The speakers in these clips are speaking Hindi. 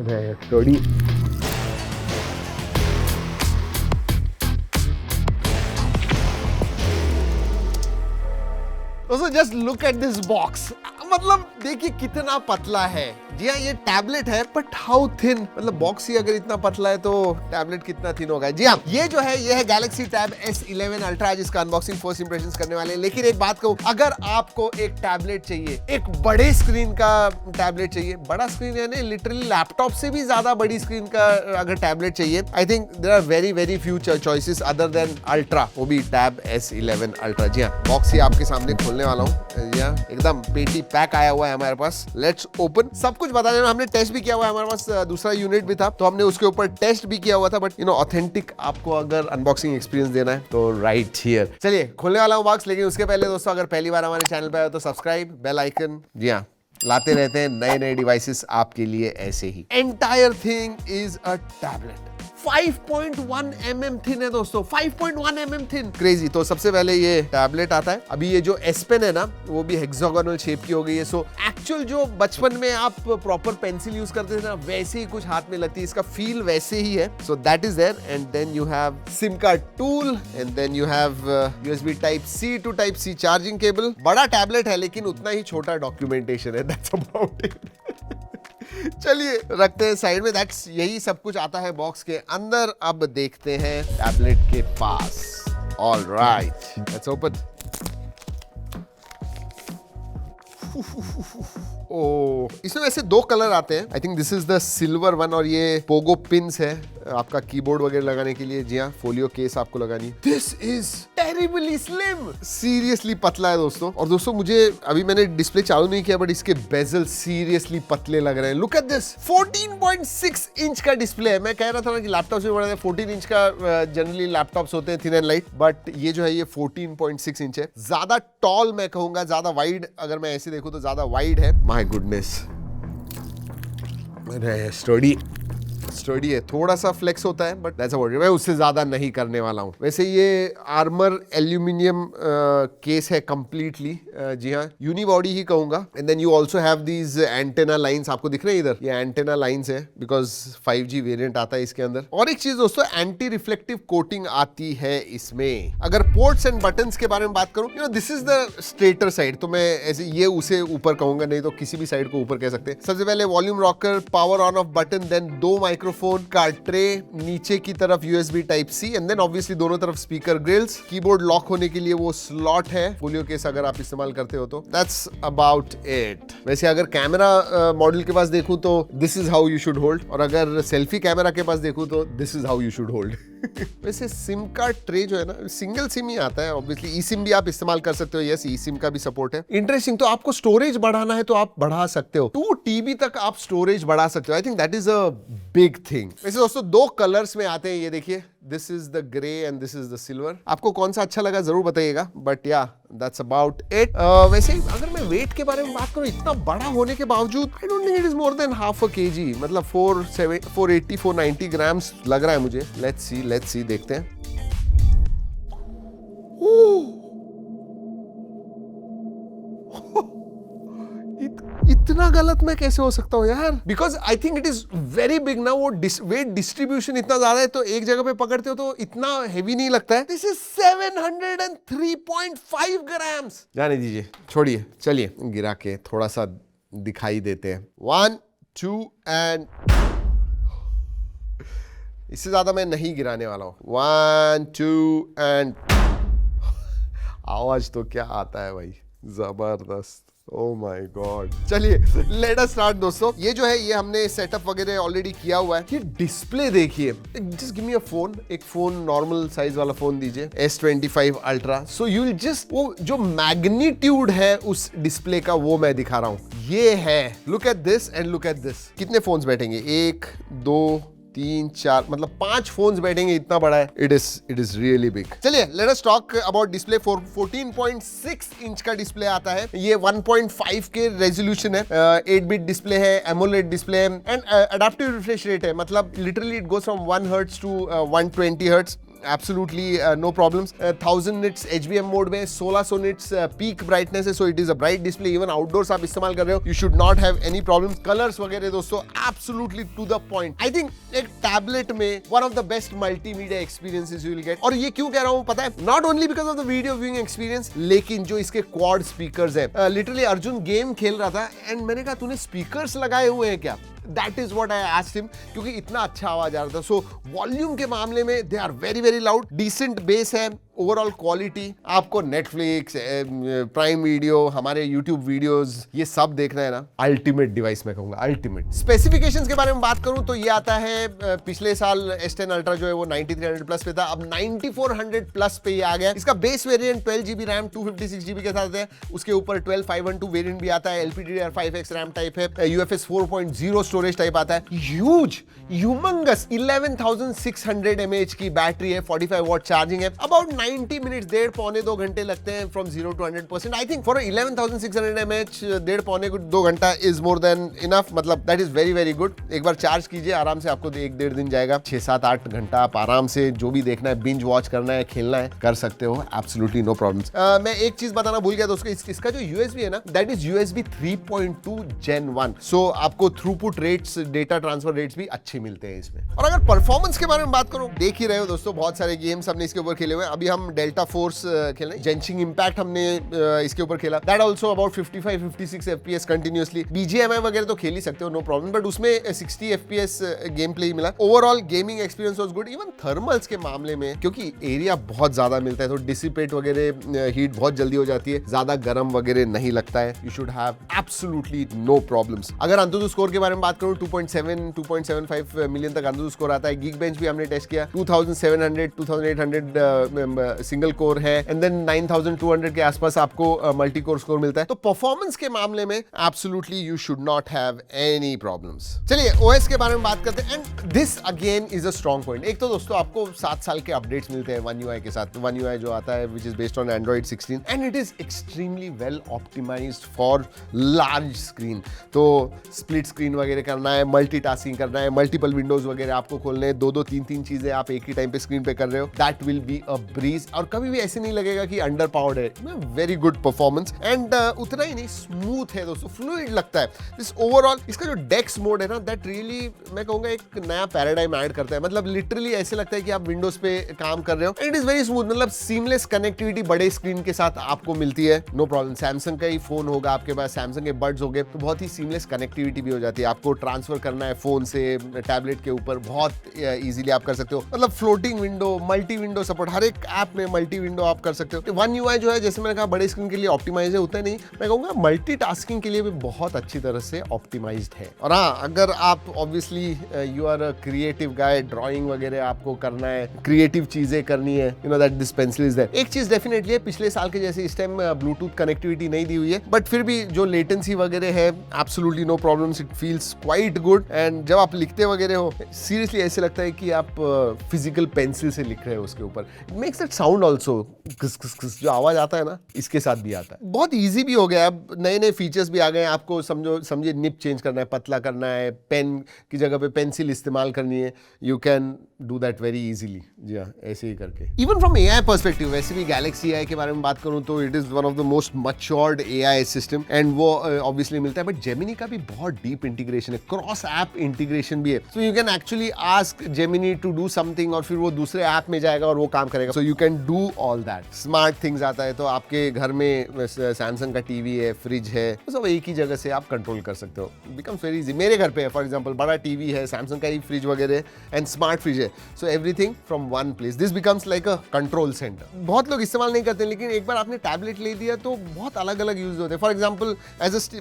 स्टडी दोस्तों, just look at this box. मतलब देखिए कितना पतला है। जी हाँ, ये टैबलेट है, बट हाउ थिन। मतलब बॉक्स ही अगर इतना पतला है तो टैबलेट कितना थिन होगा। जी हाँ, ये जो है ये है गैलेक्सी टैब S11 अल्ट्रा, जिसका अनबॉक्सिंग फर्स्ट इंप्रेशंस करने वाले हैं। लेकिन एक बात कहूँ, अगर आपको एक टैबलेट चाहिए, एक बड़े स्क्रीन का टैबलेट चाहिए, बड़ा स्क्रीन यानी लिटरली लैपटॉप से भी ज्यादा बड़ी स्क्रीन का अगर टैबलेट चाहिए, I think there are very very few choices other than ultra, वो भी टैब S11 अल्ट्रा। जी हाँ, बॉक्स ही आपके सामने खोलने वाला हूँ। जी हाँ, एकदम पेटी पैक आया हुआ है हमारे पास। Let's open. सब कुछ बता देना, हमने टेस्ट भी किया हुआ है, हमारे पास दूसरा यूनिट भी था तो हमने उसके ऊपर टेस्ट भी किया हुआ था। बट ऑथेंटिक आपको अगर अनबॉक्सिंग एक्सपीरियंस देना है तो राइट हियर। चलिए खोलने वाला हूँ बॉक्स। लेकिन उसके पहले दोस्तों, अगर पहली बार हमारे चैनल पे आए तो सब्सक्राइब, बेल आइकन। जी हाँ, लाते रहते हैं नए नए डिवाइसेस आपके लिए ऐसे ही। Entire thing is a tablet. 5.1 mm thin है दोस्तों, 5.1 mm थिन, क्रेजी। तो सबसे पहले ये टैबलेट आता है। अभी ये जो S पेन है ना, वो भी हेक्सागोनल शेप की हो गई है। सो एक्चुअल जो बचपन में आप प्रॉपर पेंसिल यूज करते थे ना, वैसे ही कुछ हाथ में लगती है। इसका फील वैसे ही है। So that is there. And then you have SIM card tool, and then you have USB type C to type C charging cable. बड़ा टैबलेट है लेकिन उतना ही छोटा डॉक्यूमेंटेशन है। That's about it. चलिए रखते हैं साइड में। दैट्स यही सब कुछ आता है बॉक्स के अंदर। अब देखते हैं टैबलेट के पास। All right, let's open. Oh, इसमें वैसे दो कलर आते हैं। I think this is the silver one, और ये पोगो पिन्स है आपका कीबोर्ड वगैरह लगाने के लिए। जी हाँ, फोलियो केस आपको लगानी है। This is terribly slim, seriously पतला है दोस्तों। और दोस्तों मुझे अभी मैंने डिस्प्ले चालू नहीं किया, बट इसके बेजल सीरियसली पतले लग रहे हैं। लुक एट दिस, 14.6 इंच का डिस्प्ले है। मैं कह रहा था ना कि लैपटॉप से बड़ा है। 14 इंच का जनरली लैपटॉप्स होते हैं, थिन एंड लाइट, बट ये जो है ये 14.6 इंच है। ज्यादा टॉल मैं कहूंगा, ज्यादा वाइड अगर मैं ऐसे देखूं तो ज्यादा वाइड है। माय गुडनेस, स्टडी है। थोड़ा सा फ्लेक्स होता है, बट दैट्स अबाउट इट। मैं उससे ज्यादा नहीं करने वाला हूं। वैसे ये आर्मर एल्यूमिनियम केस है कंप्लीटली। जी हाँ, यूनिबॉडी ही कहूंगा। And then you also have these antenna lines. आपको दिख रहे हैं इधर, ये एंटेना लाइंस है, बिकॉज 5G वेरिएंट आता है इसके अंदर। और एक चीज दोस्तों, एंटी रिफ्लेक्टिव कोटिंग आती है इसमें। अगर पोर्ट्स एंड बटन्स के बारे में बात करूं, this is the straighter side, तो मैं ऐसे ये उसे ऊपर कहूंगा, नहीं तो किसी भी साइड को ऊपर कह सकते हैं। सबसे पहले volume rocker, power on off button, then दो माइक्रोफोन का ट्रे, नीचे की तरफ USB type C, and then obviously दोनों तरफ स्पीकर ग्रिल्स। कीबोर्ड लॉक होने के लिए वो स्लॉट है, फोलियो केस अगर आप इस्तेमाल करते हो तो। That's about it. वैसे अगर कैमरा मॉडल के पास देखूं तो this is how you should hold, और अगर सेल्फी कैमरा के पास देखूं तो this is how you should hold. वैसे सिम कार्ड ट्रे जो है ना, सिंगल सिम ही आता है। ऑब्वियसली ई सिम भी आप इस्तेमाल कर सकते हो। यस, ई सिम का भी सपोर्ट है। इंटरेस्टिंग। तो आपको स्टोरेज बढ़ाना है तो आप बढ़ा सकते हो, 2 TB तक आप स्टोरेज बढ़ा सकते हो। I think that is a big thing. वैसे दोस्तों दो कलर्स में आते हैं, ये देखिए, this is the grey and this is the silver. आपको कौन सा अच्छा लगा जरूर बताइएगा, बट या दैट्स अबाउट इट। वैसे अगर मैं वेट के बारे में बात करूं, इतना बड़ा होने के बावजूद I don't think it is more than half a kg, मतलब 480 490 ग्राम्स लग रहा है मुझे। लेट्स सी देखते हैं। इतना गलत मैं कैसे हो सकता हूँ यार? Because I think it is very big ना। वो वेट डिस्ट्रीब्यूशन इतना ज्यादा है, तो एक जगह पे पकड़ते हो तो इतना हैवी नहीं लगता है। This is 703.5 grams. जाने दीजिए, छोड़िए, चलिए गिरा के थोड़ा सा दिखाई देते हैं। 1 2 एंड इससे ज्यादा मैं नहीं गिराने वाला हूं। 1 2 एंड आवाज तो क्या आता है भाई, जबरदस्त। Oh my God. चलिए लेट अस स्टार्ट दोस्तों। ये जो है ये हमने सेटअप वगैरह ऑलरेडी किया हुआ है। ये डिस्प्ले देखिए, जस्ट गिव मी अ फोन, एक फोन नॉर्मल साइज वाला फोन दीजिए, S25 ultra. So you will just, वो जो मैग्नीट्यूड है उस डिस्प्ले का वो मैं दिखा रहा हूं। ये है, look at this and look at this. कितने फोन्स बैठेंगे? 1 2 3 4, मतलब 5 फोन्स बैठेंगे, इतना बड़ा है। It is really big. चलिए let us talk about display. 14.6 inch का डिस्प्ले आता है। ये 1.5 के रेजोल्यूशन है, 8-बिट डिस्प्ले है, एमोलेड डिस्प्ले है, एंड अडैप्टिव रिफ्रेश रेट है। मतलब literally it goes from 1 hertz to 120 hertz. Absolutely no problems. 1000 nits HBM mode में, 1600 निट्स पीक ब्राइटनेस है, so it is a bright display. Even outdoors आप इस्तेमाल कर रहे हो, you should not have any problems. Colours वगैरह दोस्तों absolutely to the point. I think एक टैबलेट में one of the best multimedia experiences you will get. और ये क्यों कह रहा हूं पता है, not only because of the video viewing experience, लेकिन जो इसके क्वाड स्पीकर्स है, लिटरली अर्जुन गेम खेल रहा था एंड मैंने कहा तूने स्पीकर्स लगाए हुए हैं क्या? That is what I asked him, क्योंकि इतना अच्छा आवाज आ रहा था। सो वॉल्यूम के मामले में they are very very loud, decent bass है, ओवरऑल क्वालिटी। आपको नेटफ्लिक्स, प्राइम वीडियो, हमारे यूट्यूब वीडियोस, ये सब देखना है ना, अल्टीमेट डिवाइस मैं कहूंगा, अल्टीमेट। स्पेसिफिकेशंस के बारे में बात करूं तो ये आता है पिछले साल S10 अल्ट्रा जो है वो 9300 प्लस पे था, अब 9400 प्लस पे ये आ गया। इसका base variant 12GB RAM 256GB के साथ है, उसके ऊपर 12512 वेरिएंट भी आता है, LPDDR5X रैम टाइप है, UFS 4.0 स्टोरेज टाइप आता है, ह्यूज ह्यूमंगस 11600 mAh की बैटरी है, 45 वॉट चार्जिंग है, अबाउट 90 मिनट्स, 1.5-2 घंटे लगते हैं from 0 to 100%। I think for 11600 mAh 1.5-2 घंटा इज मोर देन इनफ, मतलब that is very very good. एक बार चार्ज कीजिए आराम से, आपको 1-1.5 दिन जाएगा, 6-7-8 घंटा आप आराम से जो भी देखना है, बिंज वॉच करना है, खेलना है, कर सकते हो, एब्सोल्युटली नो प्रॉब्लम्स। मैं एक चीज बताना भूल गया दोस्तों, इसका जो USB है ना, दैट इज USB 3.2 Gen 1, सो आपको throughput rates, data transfer rates भी अच्छे मिलते हैं इसमें। और अगर परफॉर्मेंस के बारे में बात करूं, देख ही रहे हो दोस्तों, बहुत सारे गेम्स हमने इसके ऊपर खेले हुए हैं। अभी हम डेल्टा फोर्स खेले, जेंशिंग इम्पैक्ट हमने इसके ऊपर खेला, that also about 55-56 FPS continuously. BGMI वगैरह तो खेल ही सकते हो, नो प्रॉब्लम, बट उसमें 60 FPS गेम प्ले ही मिला। Overall gaming experience was good. Even thermals के मामले में, क्योंकि एरिया बहुत ज्यादा मिलता है तो डिसिपेट वगैरह, हीट बहुत जल्दी हो जाती है, ज्यादा गर्म वगैरह नहीं लगता है। You should have absolutely no problems. अगर अंतुतु स्कोर के बारे में बात करूं, 2.75 मिलियन तक अंतुतु स्कोर आता है। Geekbench भी हमने टेस्ट किया, 2700-2800 सिंगल कोर है, एंड देन 9200 के आसपास आपको मल्टी कोर स्कोर मिलता है। तो परफॉर्मेंस के मामले में absolutely you should not have any problems. चलिए OS के बारे में बात करते हैं, and this again is a strong point. एक तो दोस्तों आपको 7 साल के अपडेट्स मिलते हैं One UI के साथ। One UI जो आता है which is based on Android 16 and it is extremely well optimized for large screen। तो स्प्लिट स्क्रीन वगैरह करना है, मल्टीटास्किंग करना है, मल्टीपल विंडोज वगैरह आपको खोलने हैं, 2-2, 3-3 चीजें आप एक ही टाइम पे स्क्रीन पे कर रहे हो, that will be a breeze. और कभी भी ऐसे नहीं लगेगा कि अंडर पावर्ड है, वेरी गुड परफॉर्मेंस। एंड उतना ही नहीं, स्मूथ है दोस्तों, फ्लूइड लगता है। दिस ओवरऑल इसका जो डेक्स मोड है ना, दैट रियली मैं कहूंगा एक नया पैराडाइम ऐड करता है। मतलब लिटरली ऐसे लगता है कि आप विंडोज पे काम कर रहे हो, and it is very smooth. मतलब सीमलेस कनेक्टिविटी बड़े स्क्रीन के साथ आपको मिलती है, नो प्रॉब्लम। सैमसंग का ही फोन होगा आपके पास, सैमसंग के बड्स हो गए, तो बहुत ही सीमलेस कनेक्टिविटी भी हो जाती है। आपको ट्रांसफर करना है फोन से टैबलेट के ऊपर, बहुत इजीली आप कर सकते हो। मतलब floating window, multi window support, हर एक ऐप में मल्टी विंडो आप कर सकते हो। One UI जो है, जैसे मैंने कहा, बड़े स्क्रीन के लिए ऑप्टिमाइज है, उतना नहीं, मैं कहूंगा मल्टीटास्किंग के लिए भी बहुत अच्छी तरह से ऑप्टिमाइज्ड है। और हाँ, अगर आप obviously you are a creative guy, drawing वगैरह आपको करना है, क्रिएटिव चीजें करनी है, you know that this pencil is there. एक चीज डेफिनेटली है, पिछले साल के जैसे इस टाइम ब्लूटूथ कनेक्टिविटी नहीं दी हुई है, बट फिर भी जो लेटेंसी वगैरह है, absolutely no problems, it feels quite good. And जब आप लिखते वगैरह हो, सीरियसली ऐसे लगता है कि आप फिजिकल पेंसिल से लिख रहे हो उसके ऊपर। It makes that sound also, जो आवाज आता है ना, इसके साथ भी आता है। बहुत इजी भी हो गया, अब नए नए फीचर्स भी आ गए। आपको समझिए निप चेंज करना है, पतला करना है, पेन की जगह पे पेंसिल इस्तेमाल करनी है, you can do that very easily. जी हाँ, ऐसे ही करके। इवन फ्रॉम AI पर्सपेक्टिव, वैसे भी गैलेक्सी AI के बारे में बात करूं तो it is one of the most matured AI system, and वो ऑब्वियसली मिलता है। बट जेमिनी का भी बहुत डीप इंटीग्रेशन है, क्रॉस ऐप इंटीग्रेशन भी है। So you can actually ask Gemini to do something, और फिर वो दूसरे ऐप में जाएगा और वो काम करेगा। सो you can do all that. Smart things आता है, तो आपके घर में सैमसंग का टीवी है, फ्रिज है, तो सब एक ही जगह से आप कंट्रोल कर सकते हो। Becomes very easy. मेरे घर पे है फॉर एग्जांपल, बड़ा टीवी है, सैमसंग का ही फ्रिज वगैरह एंड स्मार्ट फ्रिज है, so everything from one place. This becomes like a control centre. बहुत लोग इस्तेमाल नहीं करते, लेकिन एक बार आपने टैबलेट ले दिया तो बहुत अलग अलग यूज होते हैं। फॉर एग्जाम्पल,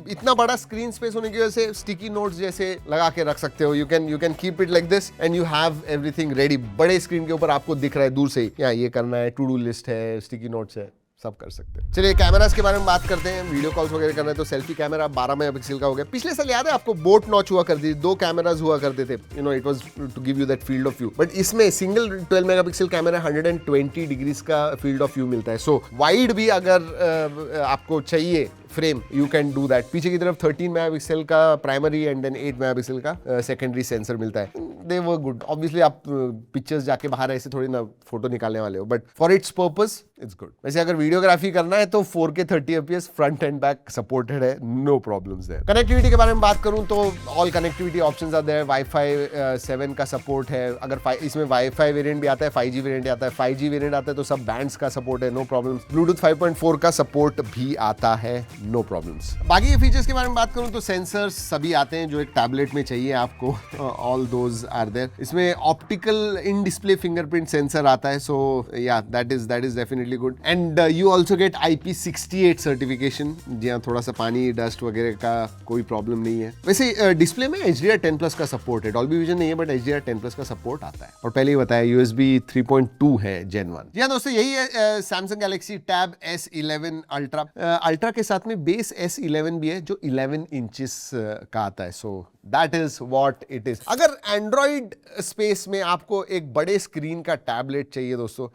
इतना बड़ा स्क्रीन स्पेस होने की वजह से स्टिकी नोट्स जैसे लगा के रख सकते हो। You can keep it like this and you have everything ready. बड़े स्क्रीन के ऊपर आपको दिख रहा है दूर से ही, यहाँ ये करना है, टू डू लिस्ट है, स्टिकी नोट्स है, सब कर सकते हैं। चलिए कैमरास के बारे में बात करते हैं। वीडियो कॉल्स वगैरह करना है तो सेल्फी कैमरा 12 मेगापिक्सल का हो गया। पिछले साल याद है आपको, बोट नॉच हुआ करती थी, 2 कैमरास हुआ करते थे, you know, it was to give you that field of view. But इसमें सिंगल 12 मेगापिक्सल कैमरा 120 डिग्रीज का फील्ड ऑफ व्यू मिलता है। सो वाइड भी अगर आपको चाहिए frame you can do that. पीछे की तरफ 13 मेगापिक्सल का प्राइमरी एंड देन 8 मेगापिक्सल का सेकेंडरी सेंसर मिलता है। They were good. ऑब्वियसली आप पिक्चर्स जाके बाहर ऐसे थोड़ी ना फोटो निकालने वाले हो, but for its purpose it's good. वैसे अगर वीडियोग्राफी करना है तो 4K 30 fps front end back supported है, नो प्रॉब्लम्स है। कनेक्टिविटी के बारे में बात करूं तो ऑल कनेक्टिविटी ऑप्शंस आते हैं। वाईफाई 7 का सपोर्ट है। अगर इसमें वाईफाई वेरिएंट भी आता है, 5G वेरिएंट आता है, 5G वेरिएंट आता है तो सब बैंड्स का सपोर्ट है, नो प्रॉब्लम्स। ब्लूटूथ 5.4 का सपोर्ट भी आता है, नो प्रॉब्लम्स। बाकी फीचर्स के बारे में बात करूं तो सेंसर्स सभी आते हैं जो एक टैबलेट में चाहिए आपको, ऑल दोज आर देयर। इसमें optical in display fingerprint sensor आता है, so yeah that is definitely good. And you also get IP68 certification. जी हाँ, थोड़ा सा पानी डस्ट वगैरह का कोई प्रॉब्लम नहीं है। वैसे डिस्प्ले में HDR10+ का सपोर्ट है, डॉल्बी विजन नहीं है बट HDR10+ का सपोर्ट आता है। और पहले ही बताया USB 3.2 है Gen 1। जी हाँ दोस्तों, यही है Samsung Galaxy Tab S11 Ultra। Ultra के साथ में बेस S11 भी है जो 11 इंचेस का आता है, so that is what it is. अगर एंड्रॉइड स्पेस में आपको एक बड़े स्क्रीन का टैबलेट चाहिए दोस्तों,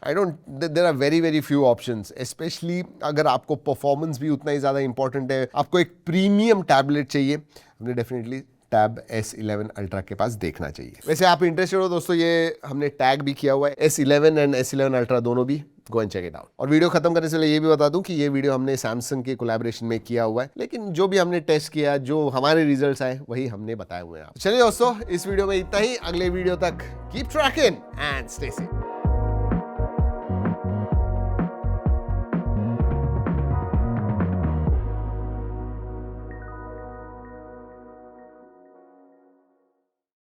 there are very few options, especially अगर आपको परफॉर्मेंस भी उतना ही ज्यादा इंपॉर्टेंट है, आपको एक प्रीमियम टैबलेट चाहिए, हमने डेफिनेटली टैब S11 अल्ट्रा के पास देखना चाहिए। वैसे आप इंटरेस्टेड हो दोस्तों, ये हमने टैग भी किया हुआ है, S11 एंड S11 अल्ट्रा दोनों भी, go and check it out. और वीडियो खत्म करने से पहले ये भी बता दूं कि ये वीडियो हमने सैमसंग के कोलैबोरेशन में किया हुआ है, लेकिन जो भी हमने टेस्ट किया, जो हमारे रिजल्ट्स आए वही हमने बताए हुए हैं। चलिए दोस्तों, इस वीडियो में इतना ही। अगले वीडियो तक keep trekking and stay safe.